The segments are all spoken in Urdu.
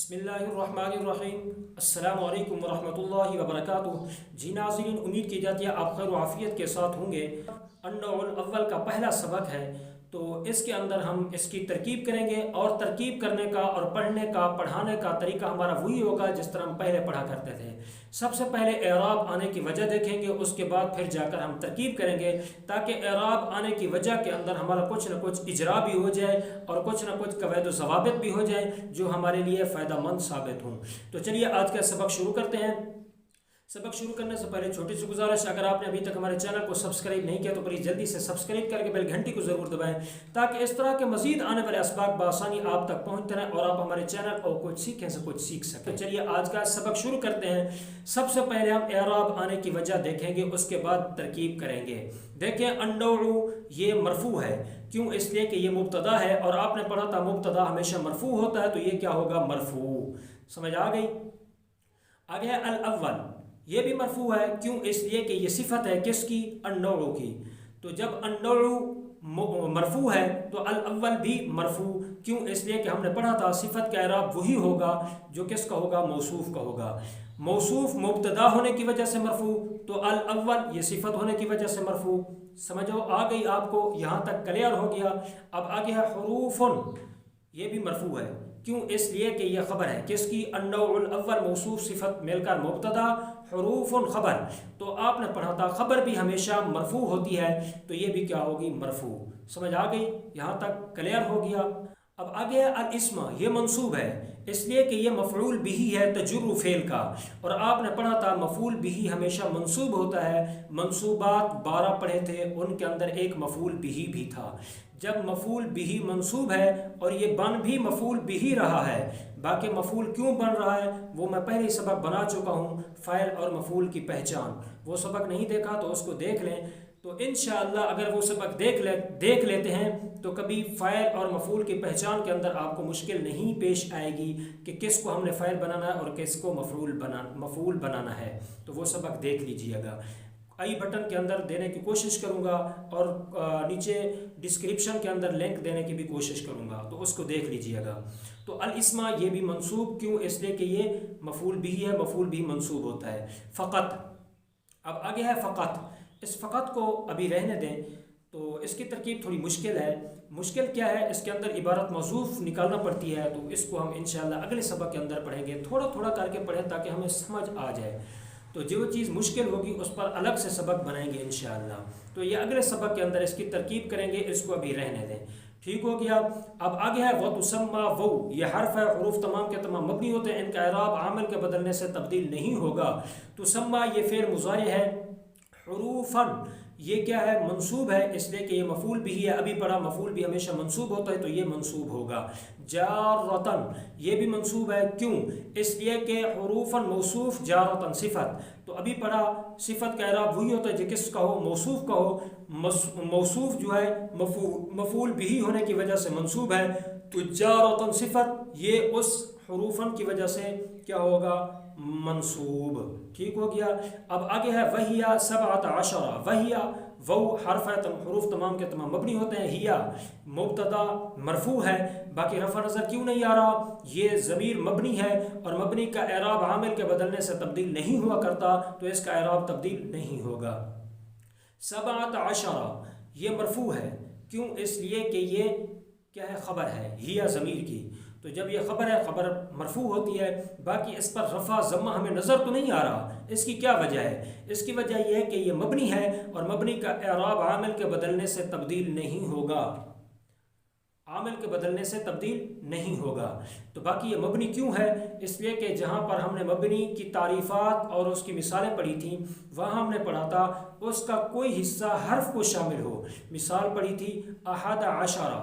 بسم اللہ الرحمن الرحیم۔ السلام علیکم ورحمۃ اللہ وبرکاتہ۔ جی ناظرین، امید کی جاتی ہے آپ خیر و عافیت کے ساتھ ہوں گے۔ النوع الاول کا پہلا سبق ہے، تو اس کے اندر ہم اس کی ترکیب کریں گے، اور ترکیب کرنے کا اور پڑھانے کا طریقہ ہمارا وہی ہوگا جس طرح ہم پہلے پڑھا کرتے تھے۔ سب سے پہلے اعراب آنے کی وجہ دیکھیں گے، اس کے بعد پھر جا کر ہم ترکیب کریں گے، تاکہ اعراب آنے کی وجہ کے اندر ہمارا کچھ نہ کچھ اجرا بھی ہو جائے اور کچھ نہ کچھ قواعد و ضوابط بھی ہو جائے جو ہمارے لیے فائدہ مند ثابت ہوں۔ تو چلیے آج کا سبق شروع کرتے ہیں۔ سبق شروع کرنے سے پہلے چھوٹی سی گزارش، اگر آپ نے ابھی تک ہمارے چینل کو سبسکرائب نہیں کیا تو پلیز جلدی سے سبسکرائب کر کے بیل گھنٹی کو ضرور دبائیں، تاکہ اس طرح کے مزید آنے والے اسباق بآسانی آپ تک پہنچتے رہیں اور آپ ہمارے چینل کو کچھ سیکھیں سے کچھ سیکھ سکیں۔ چلیے آج کا سبق شروع کرتے ہیں۔ سب سے پہلے ہم اعراب آنے کی وجہ دیکھیں گے، اس کے بعد ترکیب کریں گے۔ دیکھیں، النوع یہ مرفوع ہے، کیوں؟ اس لیے کہ یہ مبتدا ہے، اور آپ نے پڑھا تھا مبتدا ہمیشہ مرفوع ہوتا ہے، تو یہ کیا ہوگا؟ مرفوع۔ سمجھ آ گئی؟ آگے ہے الاول، یہ بھی مرفوع ہے، کیوں؟ اس لیے کہ یہ صفت ہے کس کی؟ النوع کی۔ تو جب النوع مرفوع ہے تو الاول بھی مرفوع، کیوں؟ اس لیے کہ ہم نے پڑھا تھا صفت کا اعراب وہی ہوگا جو کس کا ہوگا؟ موصوف کا ہوگا۔ موصوف مبتدا ہونے کی وجہ سے مرفوع، تو الاول یہ صفت ہونے کی وجہ سے مرفوع۔ سمجھو آ گئی آپ کو؟ یہاں تک کلیئر ہو گیا۔ اب آگے ہے حروف، یہ بھی مرفوع ہے، کیوں؟ اس لیے کہ یہ خبر ہے کس کی؟ النوع الاول موصوف صفت مل کر مبتدا، حروف خبر۔ تو آپ نے پڑھا تھا خبر بھی ہمیشہ مرفوع ہوتی ہے، تو یہ بھی کیا ہوگی؟ مرفوع۔ سمجھ آ گئی؟ یہاں تک کلیئر ہو گیا۔ اب آگے ہے الاسم، یہ منصوب ہے، اس لیے کہ یہ مفعول بہ ہے تجر فعل کا، اور آپ نے پڑھا تھا مفعول بہ ہمیشہ منصوب ہوتا ہے۔ منصوبات 12 پڑھے تھے، ان کے اندر ایک مفعول بہ بھی تھا۔ جب مفعول بہ منصوب ہے اور یہ بن بھی مفعول بہ رہا ہے، باقی مفعول کیوں بن رہا ہے وہ میں پہلے سبق بنا چکا ہوں، فاعل اور مفعول کی پہچان۔ وہ سبق نہیں دیکھا تو اس کو دیکھ لیں، تو انشاءاللہ اگر وہ سبق دیکھ لیتے ہیں تو کبھی فاعل اور مفعول کی پہچان کے اندر آپ کو مشکل نہیں پیش آئے گی کہ کس کو ہم نے فاعل بنانا ہے اور کس کو مفعول بنانا ہے۔ تو وہ سبق دیکھ لیجئے گا۔ آئی بٹن کے اندر دینے کی کوشش کروں گا، اور نیچے ڈسکرپشن کے اندر لنک دینے کی بھی کوشش کروں گا، تو اس کو دیکھ لیجئے گا۔ تو الاسم یہ بھی منصوب، کیوں؟ اس لیے کہ یہ مفعول بہ ہے، مفعول بہ منصوب ہوتا ہے۔ فقط، اب آگے ہے فقط۔ اس فقط کو ابھی رہنے دیں، تو اس کی ترکیب تھوڑی مشکل ہے۔ مشکل کیا ہے؟ اس کے اندر عبارت محذوف نکالنا پڑتی ہے، تو اس کو ہم انشاءاللہ اگلے سبق کے اندر پڑھیں گے۔ تھوڑا تھوڑا کر کے پڑھیں تاکہ ہمیں سمجھ آ جائے، تو جو چیز مشکل ہوگی اس پر الگ سے سبق بنائیں گے انشاءاللہ۔ تو یہ اگلے سبق کے اندر اس کی ترکیب کریں گے، اس کو ابھی رہنے دیں۔ ٹھیک ہو گیا؟ اب آگے ہے وَتُسَمَّى وَو، یہ حرف ہے، حروف تمام کے تمام مبنی ہوتے ہیں، ان کا اعراب عامل کے بدلنے سے تبدیل نہیں ہوگا۔ تسمى یہ فعل مضارع ہے، حروفاً یہ کیا ہے؟ منصوب ہے، اس لیے کہ یہ مفعول بھی ہے، ابھی پڑھا مفعول بھی ہمیشہ منصوب ہوتا ہے، تو یہ منصوب ہوگا۔ جارتن یہ بھی منصوب ہے، کیوں؟ اس لیے کہ حروفاً موصوف، جارتن صفت، تو ابھی پڑھا صفت کا اعراب وہی ہوتا ہے جو کس کا ہو؟ موصوف کا ہو۔ موصوف جو ہے مفعول بھی ہونے کی وجہ سے منصوب ہے، تو جارتن صفت یہ اس حروفاً کی وجہ سے کیا ہوگا؟ منصوب۔ ٹھیک ہو گیا؟ اب آگے ہے وَهِيَ 17، وَهِيَ وہ حرف ہے، حروف تمام کے تمام مبنی ہوتے ہیں، ہیا مبتدا مرفوع ہے، باقی رفع نظر کیوں نہیں آ رہا؟ یہ ضمیر مبنی ہے، اور مبنی کا اعراب عامل کے بدلنے سے تبدیل نہیں ہوا کرتا، تو اس کا اعراب تبدیل نہیں ہوگا۔ 17 یہ مرفوع ہے، کیوں؟ اس لیے کہ یہ کیا ہے؟ خبر ہے، ہیا ضمیر کی، تو جب یہ خبر ہے، خبر مرفوع ہوتی ہے، باقی اس پر رفع ضمہ ہمیں نظر تو نہیں آ رہا۔ اس کی کیا وجہ ہے؟ اس کی وجہ یہ ہے کہ یہ مبنی ہے، اور مبنی کا اعراب عامل کے بدلنے سے تبدیل نہیں ہوگا، عامل کے بدلنے سے تبدیل نہیں ہوگا۔ تو باقی یہ مبنی کیوں ہے؟ اس لیے کہ جہاں پر ہم نے مبنی کی تعریفات اور اس کی مثالیں پڑھی تھیں، وہاں ہم نے پڑھا تھا اس کا کوئی حصہ حرف کو شامل ہو۔ مثال پڑھی تھی 11،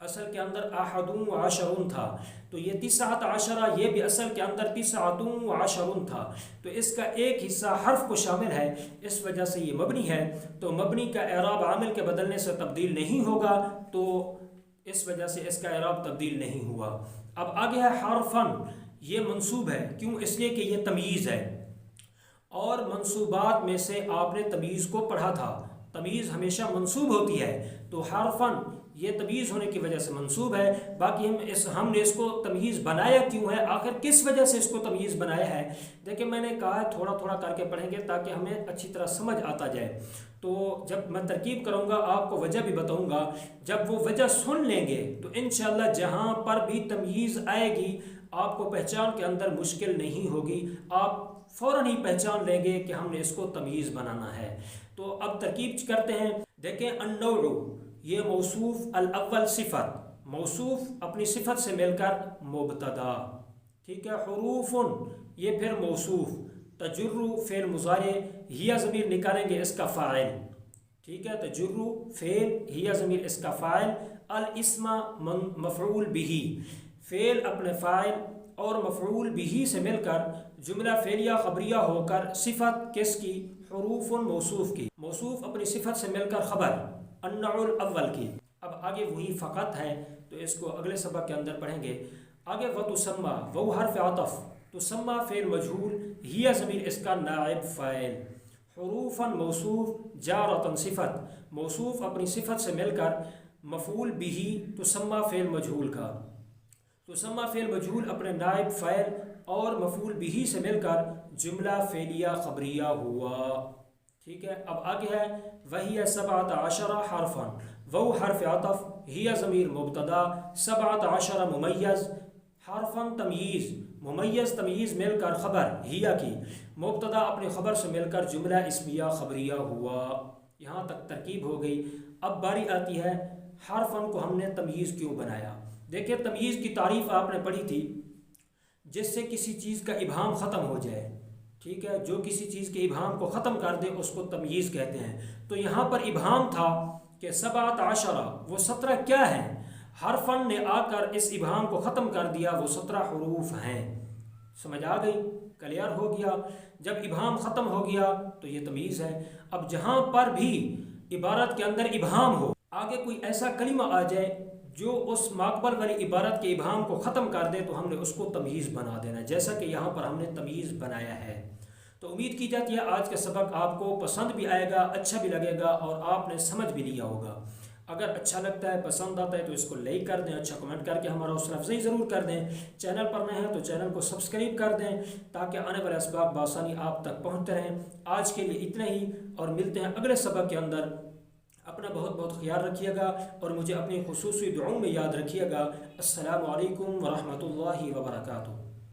اصل کے اندر 11 تھا، تو یہ 19 یہ بھی اصل کے اندر 19 تھا، تو اس کا ایک حصہ حرف کو شامل ہے، اس وجہ سے یہ مبنی ہے، تو مبنی کا اعراب عامل کے بدلنے سے تبدیل نہیں ہوگا، تو اس وجہ سے اس کا اعراب تبدیل نہیں ہوا۔ اب آگے ہے حرفاً، یہ منصوب ہے، کیوں؟ اس لیے کہ یہ تمییز ہے، اور منصوبات میں سے آپ نے تمییز کو پڑھا تھا، تمییز ہمیشہ منصوب ہوتی ہے، تو حرفاً یہ تمییز ہونے کی وجہ سے منصوب ہے۔ باقی ہم نے اس کو تمییز بنایا کیوں ہے، آخر کس وجہ سے اس کو تمییز بنایا ہے، دیکھیں میں نے کہا ہے تھوڑا تھوڑا کر کے پڑھیں گے تاکہ ہمیں اچھی طرح سمجھ آتا جائے۔ تو جب میں ترکیب کروں گا آپ کو وجہ بھی بتاؤں گا، جب وہ وجہ سن لیں گے تو انشاءاللہ جہاں پر بھی تمییز آئے گی آپ کو پہچان کے اندر مشکل نہیں ہوگی، آپ فوراً ہی پہچان لیں گے کہ ہم نے اس کو تمییز بنانا ہے۔ تو اب ترکیب کرتے ہیں۔ دیکھیں النوع یہ موصوف، الاول صفت، موصوف اپنی صفت سے مل کر مبتدا، ٹھیک ہے، حروف یہ پھر موصوف، تجر فعل مضارع، ہی ضمیر نکالیں گے اس کا فاعل، ٹھیک ہے، تجر فعل، ہی ضمیر اس کا فاعل، الاسم مفعول به، فعل اپنے فاعل اور مفعول به سے مل کر جملہ فعلیہ خبریہ ہو کر صفت کس کی، حروف موصوف کی، موصوف اپنی صفت سے مل کر خبر النوع الاول کی۔ اب آگے وہی فقط ہے تو اس کو اگلے سبق کے اندر پڑھیں گے۔ آگے وتسمى، وہ حرف عطف، تسمى فعل مجہول، ہی ضمیر اس کا نائب فاعل، حروفا موصوف، جارۃ صفت، موصوف اپنی صفت سے مل کر مفعول به تسمى فعل مجہول کا، تسمى فعل مجہول اپنے نائب فاعل اور مفعول به سے مل کر جملہ فعلیہ خبریہ ہوا، ٹھیک ہے۔ اب آگے ہے وہی 17 حرفا، وہ حرف عطف، ہی ضمیر مبتدا، 17 ممیز، حرفا تمییز، ممیز تمییز مل کر خبر ہی کی، مبتدا اپنے خبر سے مل کر جملہ اسمیہ خبریہ ہوا۔ یہاں تک ترکیب ہو گئی۔ اب باری آتی ہے حرفا کو ہم نے تمییز کیوں بنایا۔ دیکھیں تمییز کی تعریف آپ نے پڑھی تھی، جس سے کسی چیز کا ابہام ختم ہو جائے، ٹھیک ہے، جو کسی چیز کے ابہام کو ختم کر دے اس کو تمییز کہتے ہیں۔ تو یہاں پر ابہام تھا کہ 17 وہ 17 کیا ہیں، حرفن نے آ کر اس ابہام کو ختم کر دیا، وہ 17 حروف ہیں۔ سمجھ آ گئی، کلیئر ہو گیا۔ جب ابہام ختم ہو گیا تو یہ تمییز ہے۔ اب جہاں پر بھی عبارت کے اندر ابہام ہو، آگے کوئی ایسا کلمہ آ جائے جو اس ماقبل والی عبارت کے ابہام کو ختم کر دے تو ہم نے اس کو تمییز بنا دینا، جیسا کہ یہاں پر ہم نے تمییز بنایا ہے۔ تو امید کی جاتی ہے آج کا سبق آپ کو پسند بھی آئے گا، اچھا بھی لگے گا اور آپ نے سمجھ بھی لیا ہوگا۔ اگر اچھا لگتا ہے، پسند آتا ہے تو اس کو لائک کر دیں، اچھا کمنٹ کر کے ہمارا حوصلہ افزائی ضرور کر دیں۔ چینل پر نئے ہیں تو چینل کو سبسکرائب کر دیں تاکہ آنے والے اسباق بآسانی آپ تک پہنچتے رہیں۔ آج کے لیے اتنا ہی اور ملتے ہیں اگلے سبق کے اندر۔ اپنا بہت بہت خیال رکھیے گا اور مجھے اپنی خصوصی دعاؤں میں یاد رکھیے گا۔ السلام علیکم ورحمۃ اللہ وبرکاتہ۔